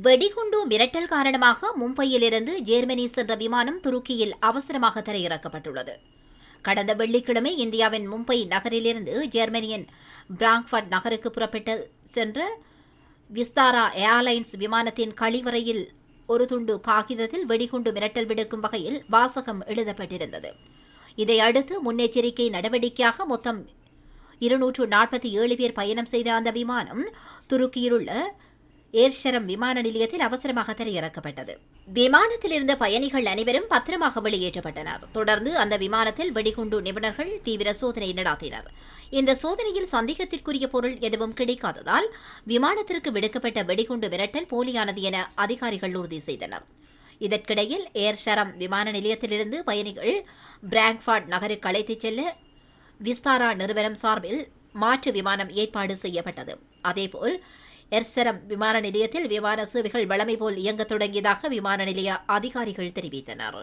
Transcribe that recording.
வெடிகுண்டு மிரட்டல் காரணமாக மும்பையிலிருந்து ஜெர்மனி சென்ற விமானம் துருக்கியில் அவசரமாக தரையிறக்கப்பட்டுள்ளது. கடந்த வெள்ளிக்கிழமை இந்தியாவின் மும்பை நகரிலிருந்து ஜெர்மனியின் பிராங்க்ஃபர்ட் நகருக்கு புறப்பட்டு சென்ற விஸ்தாரா ஏர்லைன்ஸ் விமானத்தின் கழிவறையில் ஒரு துண்டு காகிதத்தில் வெடிகுண்டு மிரட்டல் விடுக்கும் வகையில் வாசகம் எழுதப்பட்டிருந்தது. இதையடுத்து முன்னெச்சரிக்கை நடவடிக்கையாக மொத்தம் 247 பேர் பயணம் செய்த அந்த விமானம் துருக்கியிலுள்ள ஏர்ஷரம் விமான நிலையத்தில் அவசரமாக தரையிறக்கப்பட்டது. விமானத்தில் இருந்த பயணிகள் அனைவரும் பத்திரமாக வெளியேற்றப்பட்டனர். தொடர்ந்து அந்த விமானத்தில் வெடிகுண்டு நிபுணர்கள் தீவிர சோதனை நடத்தினர். இந்த சோதனையில் சந்தேகத்திற்குரிய பொருள் எதுவும் கிடைக்காததால் விமானத்திற்கு விடுக்கப்பட்ட வெடிகுண்டு மிரட்டல் போலியானது என அதிகாரிகள் உறுதி செய்தனர். இதற்கிடையில் ஏர்ஷரம் விமான நிலையத்திலிருந்து பயணிகள் பிராங்க்ஃபர்ட் நகருக்கு அழைத்துச் செல்ல விஸ்தாரா நிறுவனம் சார்பில் மாற்று விமானம் ஏற்பாடு செய்யப்பட்டது. அதேபோல் எர்சரம் விமான நிலையத்தில் விமான சேவைகள் வழமை போல் இயங்கத் தொடங்கியதாக விமான நிலைய அதிகாரிகள் தெரிவித்தனர்.